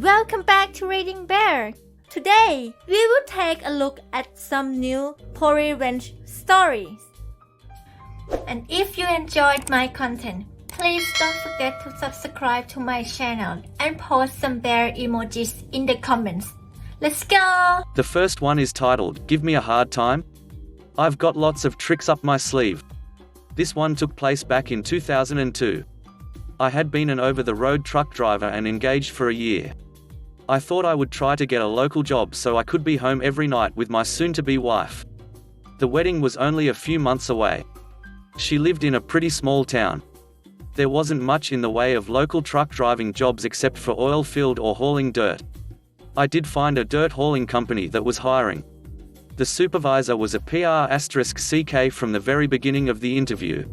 Welcome back to Reading Bear. Today, we will take a look at some new revenge stories. And if you enjoyed my content, please don't forget to subscribe to my channel and post some bear emojis in the comments. Let's go! The first one is titled, Give Me a Hard Time? I've got lots of tricks up my sleeve. This one took place back in 2002. I had been an over-the-road truck driver and engaged for a year. I thought I would try to get a local job so I could be home every night with my soon-to-be wife. The wedding was only a few months away. She lived in a pretty small town. There wasn't much in the way of local truck driving jobs except for oil field or hauling dirt. I did find a dirt hauling company that was hiring. The supervisor was a PR*CK from the very beginning of the interview.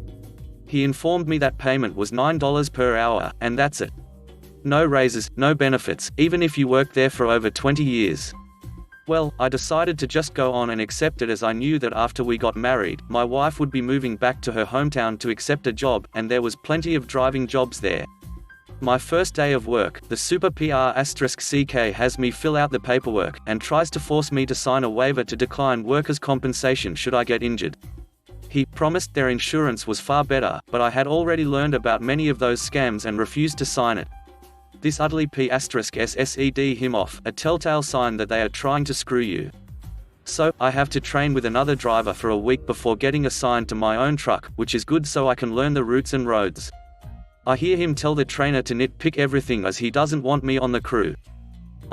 He informed me that payment was $9 per hour, and that's it. No raises, no benefits, even if you work there for over 20 years. Well, I decided to just go on and accept it, as I knew that after we got married, my wife would be moving back to her hometown to accept a job, and there was plenty of driving jobs there. My first day of work, the super PR*CK has me fill out the paperwork, and tries to force me to sign a waiver to decline workers' compensation should I get injured. He promised their insurance was far better, but I had already learned about many of those scams and refused to sign it. This utterly P*SSED him off, a telltale sign that they are trying to screw you. So, I have to train with another driver for a week before getting assigned to my own truck, which is good so I can learn the routes and roads. I hear him tell the trainer to nitpick everything as he doesn't want me on the crew.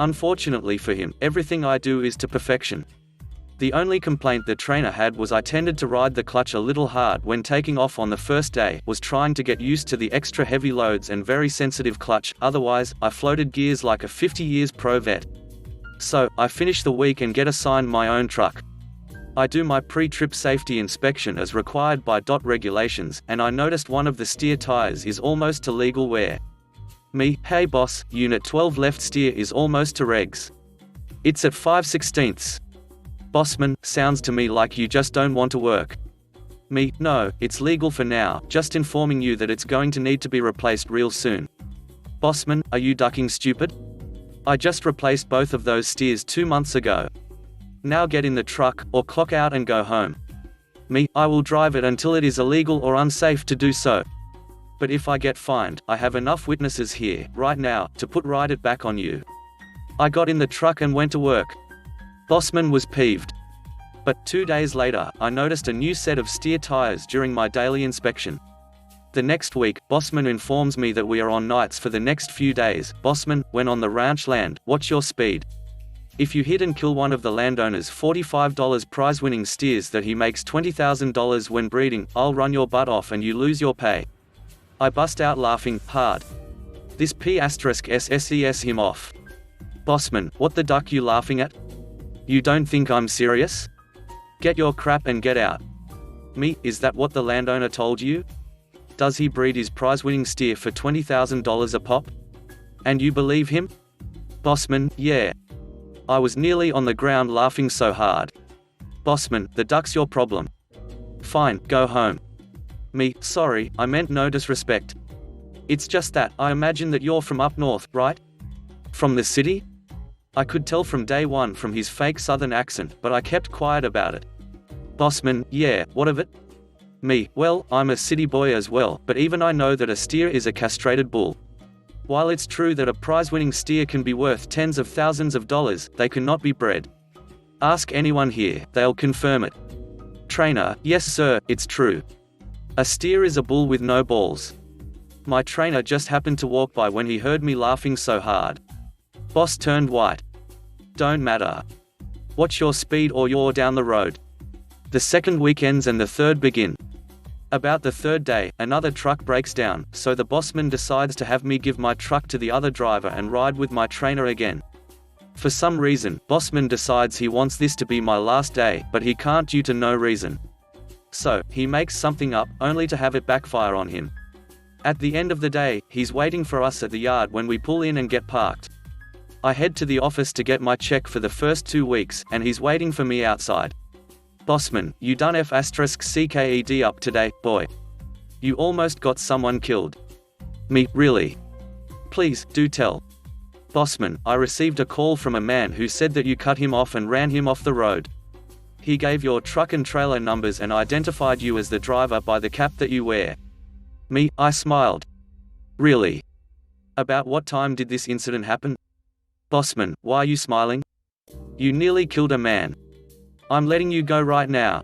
Unfortunately for him, everything I do is to perfection. The only complaint the trainer had was I tended to ride the clutch a little hard when taking off on the first day, was trying to get used to the extra heavy loads and very sensitive clutch, otherwise, I floated gears like a 50 years pro vet. So, I finish the week and get assigned my own truck. I do my pre-trip safety inspection as required by regulations, and I noticed one of the steer tires is almost to legal wear. Me, hey boss, unit 12 left steer is almost to regs. It's at 5/16. Bossman, sounds to me like you just don't want to work. Me, no, it's legal for now, just informing you that it's going to need to be replaced real soon. Bossman, are you ducking stupid? I just replaced both of those steers 2 months ago. Now get in the truck, or clock out and go home. Me, I will drive it until it is illegal or unsafe to do so. But if I get fined, I have enough witnesses here, right now, to put it back on you. I got in the truck and went to work. Bossman was peeved. But 2 days later, I noticed a new set of steer tires during my daily inspection. The next week, Bossman informs me that we are on nights for the next few days. Bossman, when on the ranch land, watch your speed. If you hit and kill one of the landowner's $45 prize-winning steers that he makes $20,000 when breeding, I'll run your butt off and you lose your pay. I bust out laughing, hard. This P*SSES him off. Bossman, what the duck you laughing at? You don't think I'm serious? Get your crap and get out. Me, is that what the landowner told you? Does he breed his prize-winning steer for $20,000 a pop? And you believe him? Bossman, yeah. I was nearly on the ground laughing so hard. Bossman, the duck's your problem. Fine, go home. Me, sorry, I meant no disrespect. It's just that, I imagine that you're from up north, right? From the city? I could tell from day one from his fake southern accent, but I kept quiet about it. Bossman, yeah, what of it? Me, well, I'm a city boy as well, but even I know that a steer is a castrated bull. While it's true that a prize-winning steer can be worth tens of thousands of dollars, they cannot be bred. Ask anyone here, they'll confirm it. Trainer, yes sir, it's true. A steer is a bull with no balls. My trainer just happened to walk by when he heard me laughing so hard. Boss turned white. Don't matter. Watch your speed or you're down the road. The second week ends and the third begin. About the third day, another truck breaks down, so the bossman decides to have me give my truck to the other driver and ride with my trainer again. For some reason, bossman decides he wants this to be my last day, but he can't due to no reason. So, he makes something up, only to have it backfire on him. At the end of the day, he's waiting for us at the yard when we pull in and get parked. I head to the office to get my check for the first 2 weeks, and he's waiting for me outside. Bossman, you done F***CKED up today, boy. You almost got someone killed. Me, really? Please, do tell. Bossman, I received a call from a man who said that you cut him off and ran him off the road. He gave your truck and trailer numbers and identified you as the driver by the cap that you wear. Me, I smiled. Really? About what time did this incident happen? Bossman, why are you smiling? You nearly killed a man. I'm letting you go right now.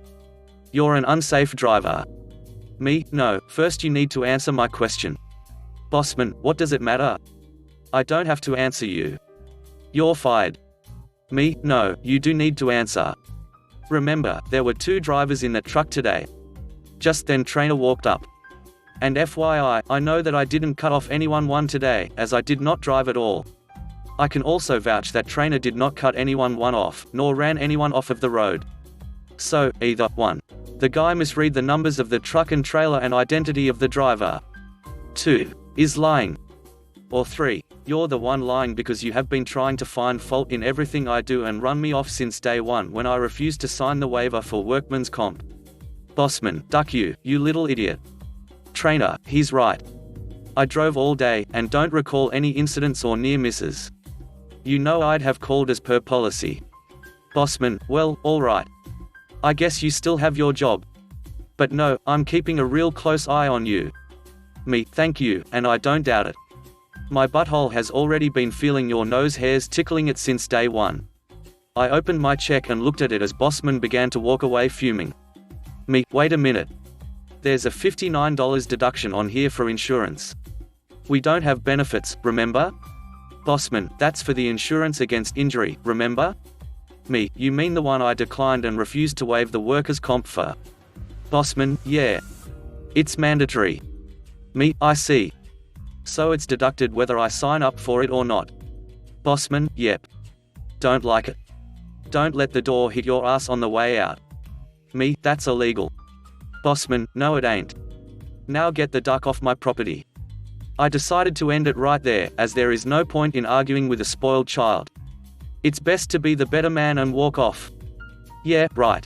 You're an unsafe driver. Me, no, first you need to answer my question. Bossman, what does it matter? I don't have to answer you. You're fired. Me, no, you do need to answer. Remember, there were 2 drivers in that truck today. Just then Trainer walked up. And FYI, I know that I didn't cut off anyone today, as I did not drive at all. I can also vouch that Trainer did not cut anyone off, nor ran anyone off of the road. So, either 1. The guy misread the numbers of the truck and trailer and identity of the driver. 2. Is lying. Or 3. You're the one lying because you have been trying to find fault in everything I do and run me off since day 1 when I refused to sign the waiver for workman's comp. Bossman, duck you little idiot. Trainer, he's right. I drove all day, and don't recall any incidents or near misses. You know I'd have called as per policy. Bossman, well, alright. I guess you still have your job. But no, I'm keeping a real close eye on you. Me, thank you, and I don't doubt it. My butthole has already been feeling your nose hairs tickling it since day 1. I opened my check and looked at it as Bossman began to walk away fuming. Me, wait a minute. There's a $59 deduction on here for insurance. We don't have benefits, remember? Bossman, that's for the insurance against injury, remember? Me, you mean the one I declined and refused to waive the workers' comp for? Bossman, yeah. It's mandatory. Me, I see. So it's deducted whether I sign up for it or not. Bossman, yep. Don't like it. Don't let the door hit your ass on the way out. Me, that's illegal. Bossman, no it ain't. Now get the duck off my property. I decided to end it right there, as there is no point in arguing with a spoiled child. It's best to be the better man and walk off. Yeah, right.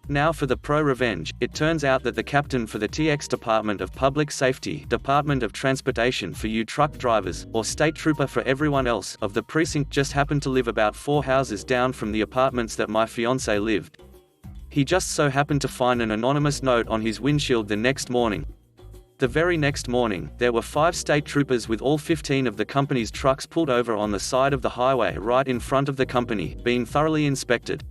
Now for the pro-revenge. It turns out that the captain for the TX Department of Public Safety, Department of Transportation for you truck drivers, or state trooper for everyone else, of the precinct just happened to live about 4 houses down from the apartments that my fiancé lived. He just so happened to find an anonymous note on his windshield the next morning. The very next morning, there were 5 state troopers with all 15 of the company's trucks pulled over on the side of the highway right in front of the company, being thoroughly inspected.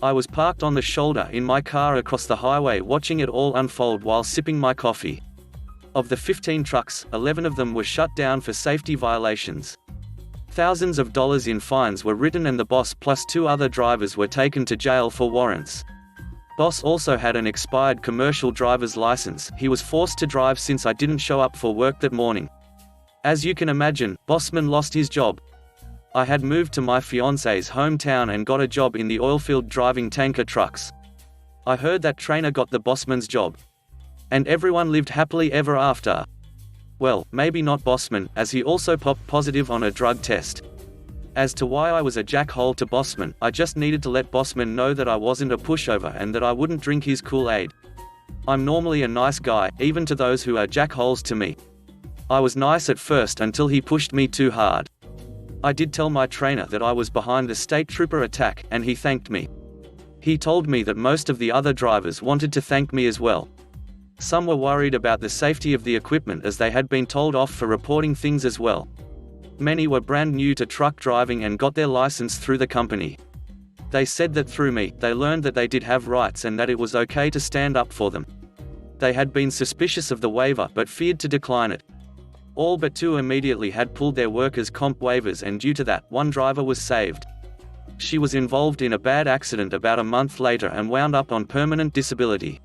I was parked on the shoulder in my car across the highway watching it all unfold while sipping my coffee. Of the 15 trucks, 11 of them were shut down for safety violations. Thousands of dollars in fines were written and the boss plus 2 other drivers were taken to jail for warrants. Boss also had an expired commercial driver's license. He was forced to drive since I didn't show up for work that morning. As you can imagine, Bossman lost his job. I had moved to my fiancé's hometown and got a job in the oilfield driving tanker trucks. I heard that Trainer got the Bossman's job. And everyone lived happily ever after. Well, maybe not Bossman, as he also popped positive on a drug test. As to why I was a jackhole to Bossman, I just needed to let Bossman know that I wasn't a pushover and that I wouldn't drink his Kool-Aid. I'm normally a nice guy, even to those who are jackholes to me. I was nice at first until he pushed me too hard. I did tell my trainer that I was behind the state trooper attack, and he thanked me. He told me that most of the other drivers wanted to thank me as well. Some were worried about the safety of the equipment as they had been told off for reporting things as well. Many were brand new to truck driving and got their license through the company. They said that through me, they learned that they did have rights and that it was okay to stand up for them. They had been suspicious of the waiver but feared to decline it. All but 2 immediately had pulled their workers' comp waivers, and due to that, 1 driver was saved. She was involved in a bad accident about a month later and wound up on permanent disability.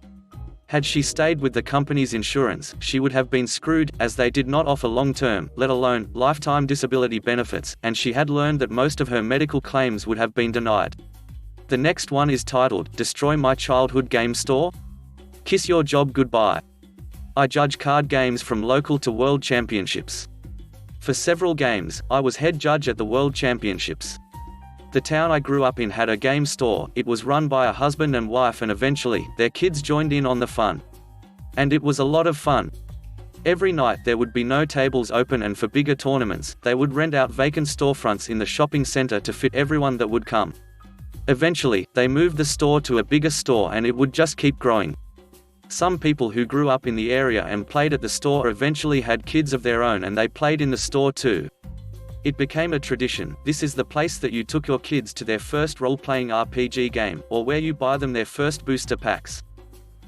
Had she stayed with the company's insurance, she would have been screwed, as they did not offer long-term, let alone lifetime disability benefits, and she had learned that most of her medical claims would have been denied. The next one is titled, Destroy My Childhood Game Store? Kiss Your Job Goodbye. I judge card games from local to world championships. For several games, I was head judge at the world championships. The town I grew up in had a game store. It was run by a husband and wife, and eventually, their kids joined in on the fun. And it was a lot of fun. Every night there would be no tables open, and for bigger tournaments, they would rent out vacant storefronts in the shopping center to fit everyone that would come. Eventually, they moved the store to a bigger store and it would just keep growing. Some people who grew up in the area and played at the store eventually had kids of their own and they played in the store too. It became a tradition. This is the place that you took your kids to their first role-playing RPG game, or where you buy them their first booster packs.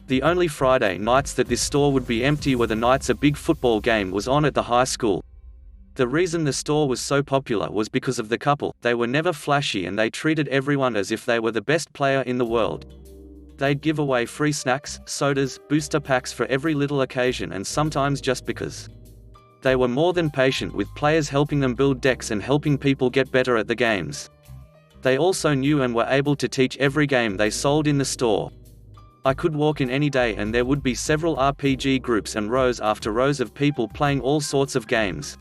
The only Friday nights that this store would be empty were the nights a big football game was on at the high school. The reason the store was so popular was because of the couple. They were never flashy and they treated everyone as if they were the best player in the world. They'd give away free snacks, sodas, booster packs for every little occasion, and sometimes just because. They were more than patient with players, helping them build decks and helping people get better at the games. They also knew and were able to teach every game they sold in the store. I could walk in any day and there would be several RPG groups and rows after rows of people playing all sorts of games.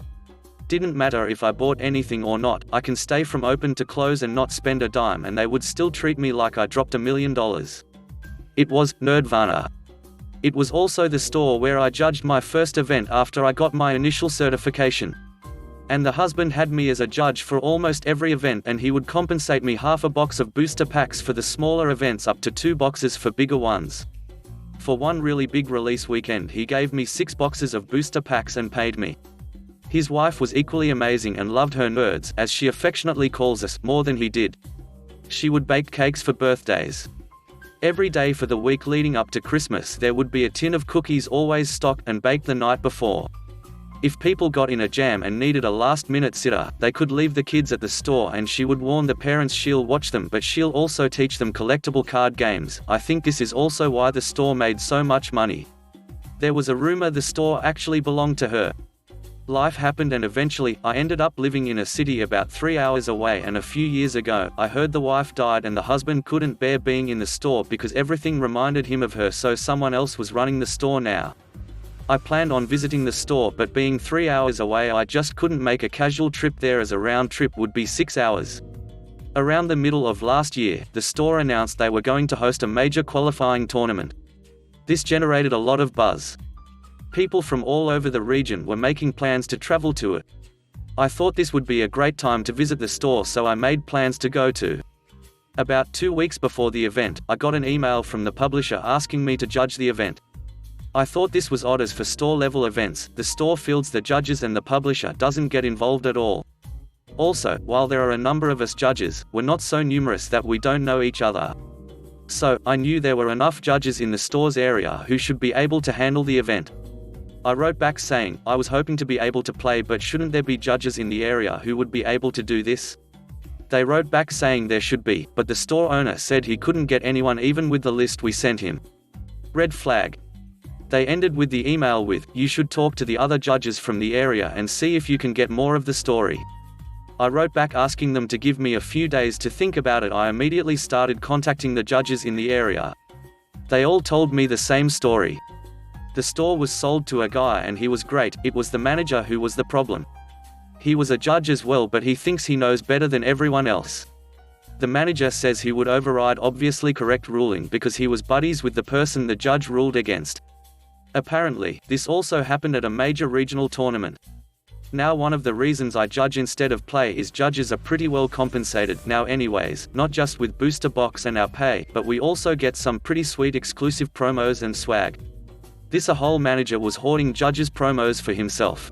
Didn't matter if I bought anything or not, I can stay from open to close and not spend a dime and they would still treat me like I dropped $1 million. It was Nerdvana. It was also the store where I judged my first event after I got my initial certification. And the husband had me as a judge for almost every event, and he would compensate me half a box of booster packs for the smaller events up to 2 boxes for bigger ones. For one really big release weekend he gave me 6 boxes of booster packs and paid me. His wife was equally amazing and loved her nerds, as she affectionately calls us, more than he did. She would bake cakes for birthdays. Every day for the week leading up to Christmas there would be a tin of cookies always stocked and baked the night before. If people got in a jam and needed a last-minute sitter, they could leave the kids at the store and she would warn the parents she'll watch them, but she'll also teach them collectible card games. I think this is also why the store made so much money. There was a rumor the store actually belonged to her. Life happened and eventually, I ended up living in a city about 3 hours away, and a few years ago, I heard the wife died and the husband couldn't bear being in the store because everything reminded him of her, so someone else was running the store now. I planned on visiting the store, but being 3 hours away I just couldn't make a casual trip there, as a round trip would be 6 hours. Around the middle of last year, the store announced they were going to host a major qualifying tournament. This generated a lot of buzz. People from all over the region were making plans to travel to it. I thought this would be a great time to visit the store, so I made plans to go to. About 2 weeks before the event, I got an email from the publisher asking me to judge the event. I thought this was odd, as for store-level events, the store fields the judges and the publisher doesn't get involved at all. Also, while there are a number of us judges, we're not so numerous that we don't know each other. So, I knew there were enough judges in the store's area who should be able to handle the event. I wrote back saying, I was hoping to be able to play, but shouldn't there be judges in the area who would be able to do this? They wrote back saying there should be, but the store owner said he couldn't get anyone even with the list we sent him. Red flag. They ended with the email with, you should talk to the other judges from the area and see if you can get more of the story. I wrote back asking them to give me a few days to think about it. I immediately started contacting the judges in the area. They all told me the same story. The store was sold to a guy and he was great. It was the manager who was the problem. He was a judge as well, but he thinks he knows better than everyone else. The manager says he would override obviously correct ruling because he was buddies with the person the judge ruled against. Apparently, this also happened at a major regional tournament. Now one of the reasons I judge instead of play is judges are pretty well compensated now anyways, not just with booster box and our pay, but we also get some pretty sweet exclusive promos and swag. This whole manager was hoarding judges' promos for himself.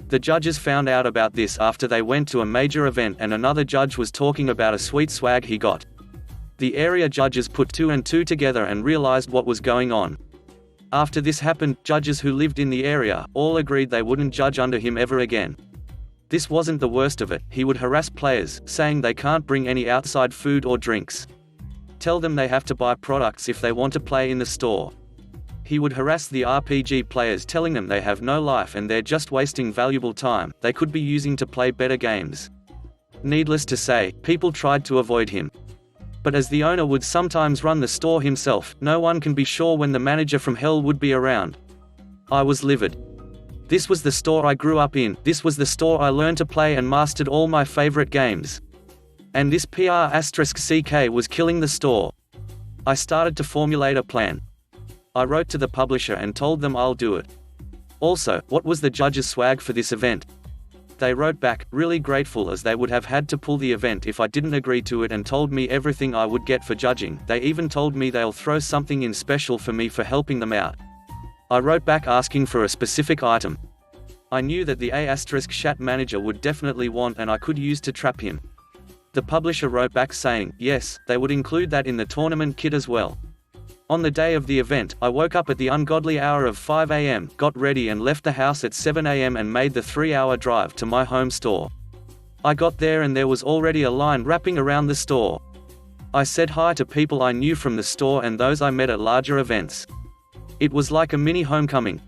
The judges found out about this after they went to a major event and another judge was talking about a sweet swag he got. The area judges put 2 and 2 together and realized what was going on. After this happened, judges who lived in the area all agreed they wouldn't judge under him ever again. This wasn't the worst of it. He would harass players, saying they can't bring any outside food or drinks. Tell them they have to buy products if they want to play in the store. He would harass the RPG players, telling them they have no life and they're just wasting valuable time they could be using to play better games. Needless to say, people tried to avoid him. But as the owner would sometimes run the store himself, no one can be sure when the manager from hell would be around. I was livid. This was the store I grew up in, this was the store I learned to play and mastered all my favorite games. And this PR*CK was killing the store. I started to formulate a plan. I wrote to the publisher and told them I'll do it. Also, what was the judge's swag for this event? They wrote back, really grateful as they would have had to pull the event if I didn't agree to it, and told me everything I would get for judging. They even told me they'll throw something in special for me for helping them out. I wrote back asking for a specific item. I knew that the *chat manager would definitely want and I could use to trap him. The publisher wrote back saying, yes, they would include that in the tournament kit as well. On the day of the event, I woke up at the ungodly hour of 5 AM, got ready and left the house at 7 AM and made the 3-hour drive to my home store. I got there and there was already a line wrapping around the store. I said hi to people I knew from the store and those I met at larger events. It was like a mini homecoming.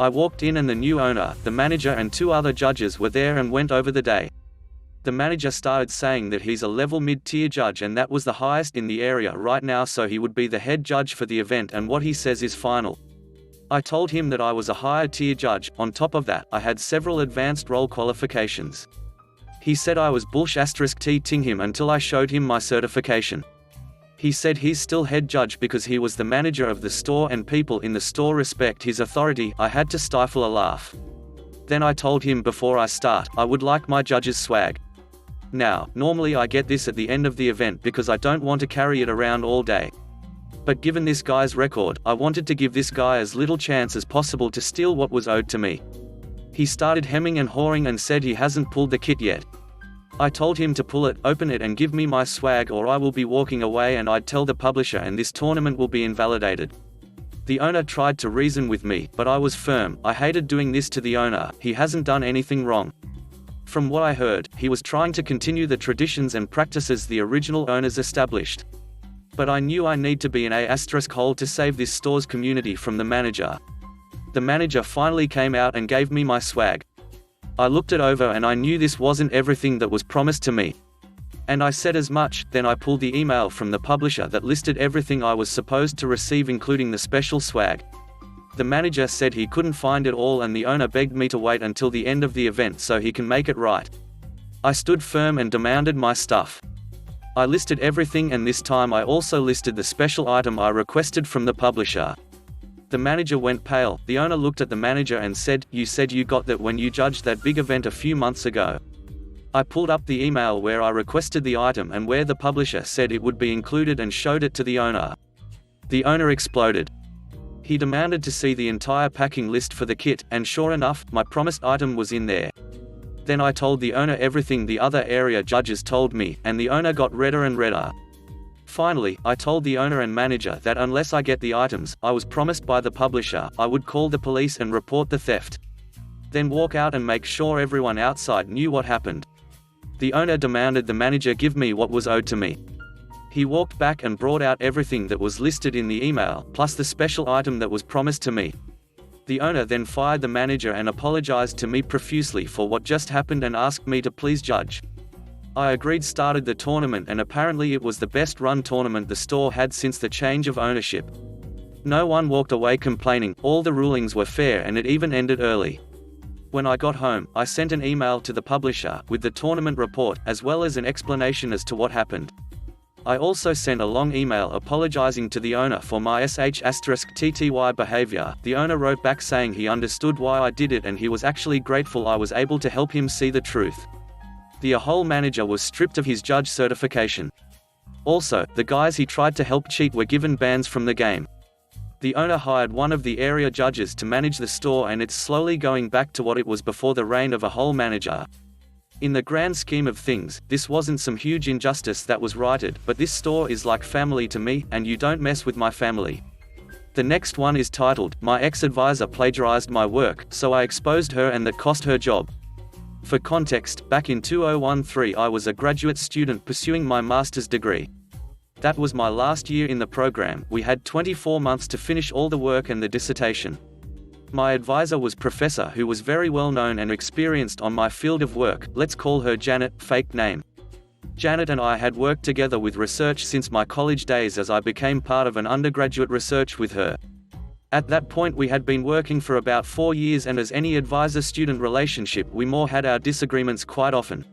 I walked in and the new owner, the manager and 2 other judges were there and went over the day. The manager started saying that he's a level mid-tier judge and that was the highest in the area right now, so he would be the head judge for the event and what he says is final. I told him that I was a higher tier judge. On top of that, I had several advanced role qualifications. He said I was *T-ting him until I showed him my certification. He said he's still head judge because he was the manager of the store and people in the store respect his authority. I had to stifle a laugh. Then I told him before I start, I would like my judge's swag. Now, normally I get this at the end of the event because I don't want to carry it around all day. But given this guy's record, I wanted to give this guy as little chance as possible to steal what was owed to me. He started hemming and hawing and said he hasn't pulled the kit yet. I told him to pull it, open it and give me my swag or I will be walking away and I'd tell the publisher and this tournament will be invalidated. The owner tried to reason with me, but I was firm. I hated doing this to the owner, he hasn't done anything wrong. From what I heard, he was trying to continue the traditions and practices the original owners established. But I knew I need to be an *hole to save this store's community from the manager. The manager finally came out and gave me my swag. I looked it over and I knew this wasn't everything that was promised to me. And I said as much. Then I pulled the email from the publisher that listed everything I was supposed to receive, including the special swag. The manager said he couldn't find it all and the owner begged me to wait until the end of the event so he can make it right. I stood firm and demanded my stuff. I listed everything and this time I also listed the special item I requested from the publisher. The manager went pale. The owner looked at the manager and said, "You said you got that when you judged that big event a few months ago." I pulled up the email where I requested the item and where the publisher said it would be included and showed it to the owner. The owner exploded. He demanded to see the entire packing list for the kit, and sure enough, my promised item was in there. Then I told the owner everything the other area judges told me, and the owner got redder and redder. Finally, I told the owner and manager that unless I get the items I was promised by the publisher, I would call the police and report the theft. Then walk out and make sure everyone outside knew what happened. The owner demanded the manager give me what was owed to me. He walked back and brought out everything that was listed in the email, plus the special item that was promised to me. The owner then fired the manager and apologized to me profusely for what just happened and asked me to please judge. I agreed, started the tournament, and apparently it was the best run tournament the store had since the change of ownership. No one walked away complaining, all the rulings were fair and it even ended early. When I got home, I sent an email to the publisher with the tournament report, as well as an explanation as to what happened. I also sent a long email apologizing to the owner for my *TTY behavior. The owner wrote back saying he understood why I did it and he was actually grateful I was able to help him see the truth. The whole manager was stripped of his judge certification. Also, the guys he tried to help cheat were given bans from the game. The owner hired one of the area judges to manage the store and it's slowly going back to what it was before the reign of a whole manager. In the grand scheme of things, this wasn't some huge injustice that was righted, but this store is like family to me, and you don't mess with my family. The next one is titled, "My ex-advisor plagiarized my work, so I exposed her and that cost her job." For context, back in 2013 I was a graduate student pursuing my master's degree. That was my last year in the program. We had 24 months to finish all the work and the dissertation. My advisor was professor who was very well known and experienced on my field of work. Let's call her Janet, fake name. Janet and I had worked together with research since my college days as I became part of an undergraduate research with her. At that point we had been working for about 4 years, and as any advisor-student relationship we more had our disagreements quite often.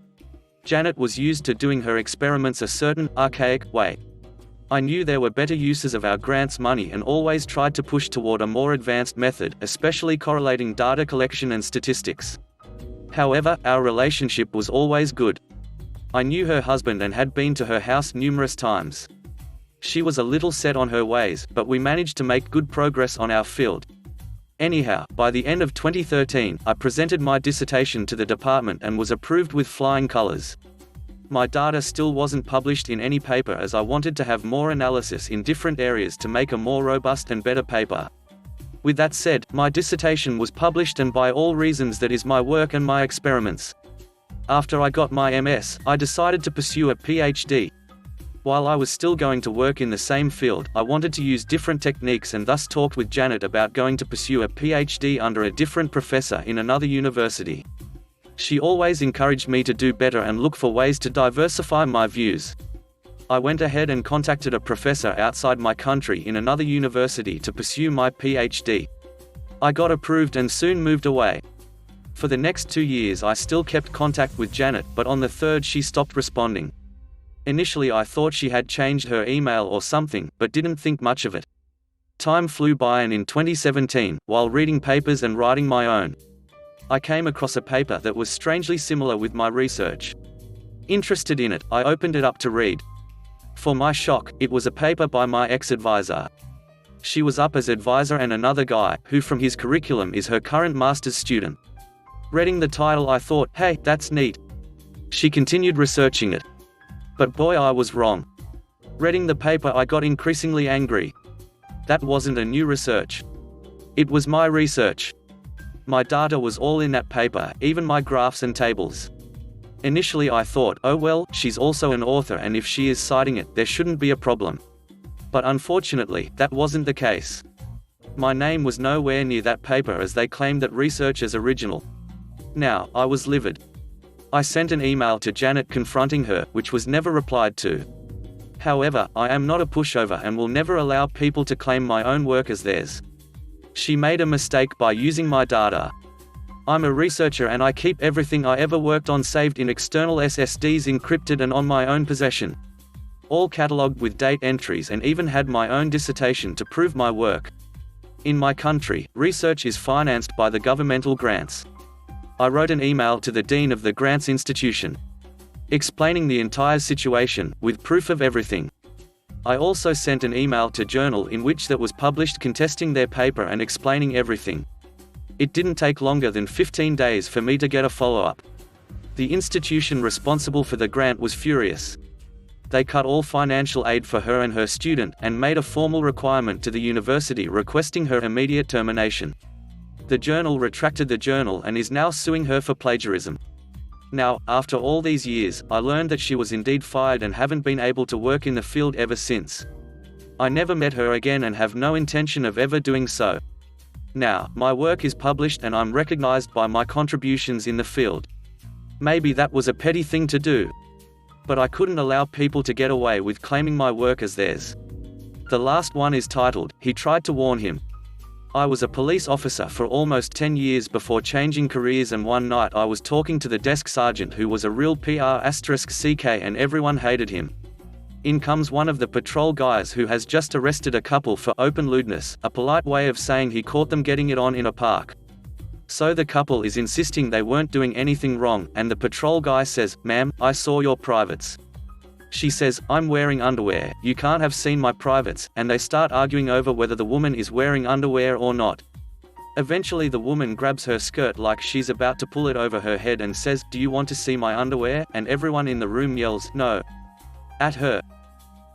Janet was used to doing her experiments a certain, archaic way. I knew there were better uses of our grants money and always tried to push toward a more advanced method, especially correlating data collection and statistics. However, our relationship was always good. I knew her husband and had been to her house numerous times. She was a little set on her ways, but we managed to make good progress on our field. Anyhow, by the end of 2013, I presented my dissertation to the department and was approved with flying colors. My data still wasn't published in any paper as I wanted to have more analysis in different areas to make a more robust and better paper. With that said, my dissertation was published, and by all reasons that is my work and my experiments. After I got my MS, I decided to pursue a PhD. While I was still going to work in the same field, I wanted to use different techniques and thus talked with Janet about going to pursue a PhD under a different professor in another university. She always encouraged me to do better and look for ways to diversify my views. I went ahead and contacted a professor outside my country in another university to pursue my PhD. I got approved and soon moved away. For the next 2 years I still kept contact with Janet, but on the third she stopped responding. Initially I thought she had changed her email or something, but didn't think much of it. Time flew by, and in 2017, while reading papers and writing my own, I came across a paper that was strangely similar with my research. Interested in it, I opened it up to read. For my shock, it was a paper by my ex-advisor. She was up as advisor and another guy, who from his curriculum is her current master's student. Reading the title I thought, hey, that's neat. She continued researching it. But boy, I was wrong. Reading the paper I got increasingly angry. That wasn't a new research. It was my research. My data was all in that paper, even my graphs and tables. Initially I thought, oh well, she's also an author, and if she is citing it, there shouldn't be a problem. But unfortunately, that wasn't the case. My name was nowhere near that paper as they claimed that research as original. Now, I was livid. I sent an email to Janet confronting her, which was never replied to. However, I am not a pushover and will never allow people to claim my own work as theirs. She made a mistake by using my data. I'm a researcher and I keep everything I ever worked on saved in external SSDs, encrypted and on my own possession. All catalogued with date entries, and even had my own dissertation to prove my work. In my country, research is financed by the governmental grants. I wrote an email to the dean of the grants institution, explaining the entire situation, with proof of everything. I also sent an email to journal in which that was published contesting their paper and explaining everything. It didn't take longer than 15 days for me to get a follow-up. The institution responsible for the grant was furious. They cut all financial aid for her and her student, and made a formal requirement to the university requesting her immediate termination. The journal retracted the journal and is now suing her for plagiarism. Now, after all these years, I learned that she was indeed fired and haven't been able to work in the field ever since. I never met her again and have no intention of ever doing so. Now, my work is published and I'm recognized by my contributions in the field. Maybe that was a petty thing to do. But I couldn't allow people to get away with claiming my work as theirs. The last one is titled, "He Tried to Warn Him." I was a police officer for almost 10 years before changing careers, and one night I was talking to the desk sergeant who was a real PR*CK and everyone hated him. In comes one of the patrol guys who has just arrested a couple for open lewdness, a polite way of saying he caught them getting it on in a park. So the couple is insisting they weren't doing anything wrong, and the patrol guy says, "Ma'am, I saw your privates." She says, "I'm wearing underwear, you can't have seen my privates," and they start arguing over whether the woman is wearing underwear or not. Eventually the woman grabs her skirt like she's about to pull it over her head and says, "Do you want to see my underwear?" and everyone in the room yells, "No," at her.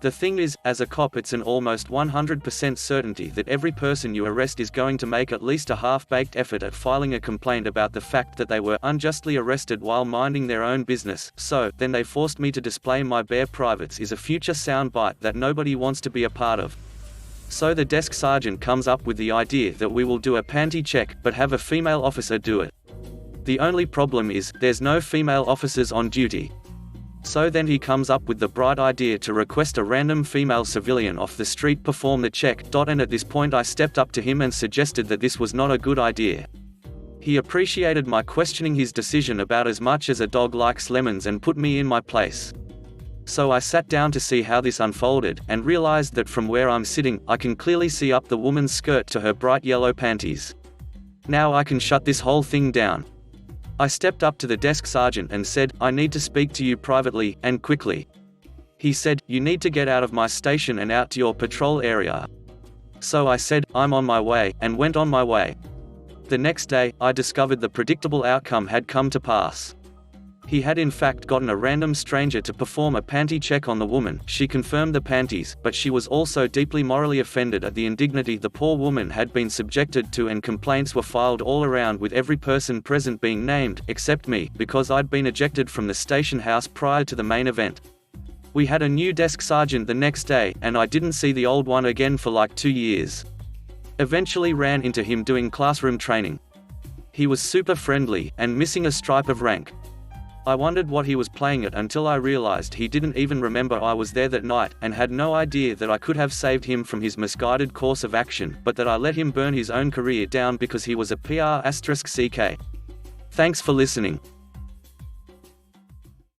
The thing is, as a cop it's an almost 100% certainty that every person you arrest is going to make at least a half-baked effort at filing a complaint about the fact that they were unjustly arrested while minding their own business. So, then they forced me to display my bare privates is a future soundbite that nobody wants to be a part of. So the desk sergeant comes up with the idea that we will do a PANTY check, but have a female officer do it. The only problem is, there's no female officers on duty. So then he comes up with the bright idea to request a random female civilian off the street perform the check. And at this point I stepped up to him and suggested that this was not a good idea. He appreciated my questioning his decision about as much as a dog likes lemons and put me in my place. So I sat down to see how this unfolded, and realized that from where I'm sitting, I can clearly see up the woman's skirt to her bright yellow panties. Now I can shut this whole thing down. I stepped up to the desk sergeant and said, "I need to speak to you privately, and quickly." He said, "You need to get out of my station and out to your patrol area." So I said, "I'm on my way," and went on my way. The next day, I discovered the predictable outcome had come to pass. He had in fact gotten a random stranger to perform a panty check on the woman. She confirmed the panties, but she was also deeply morally offended at the indignity the poor woman had been subjected to, and complaints were filed all around, with every person present being named, except me, because I'd been ejected from the station house prior to the main event. We had a new desk sergeant the next day, and I didn't see the old one again for like 2 years. Eventually ran into him doing classroom training. He was super friendly, and missing a stripe of rank. I wondered what he was playing at until I realized he didn't even remember I was there that night, and had no idea that I could have saved him from his misguided course of action, but that I let him burn his own career down because he was a PR*CK. Thanks for listening.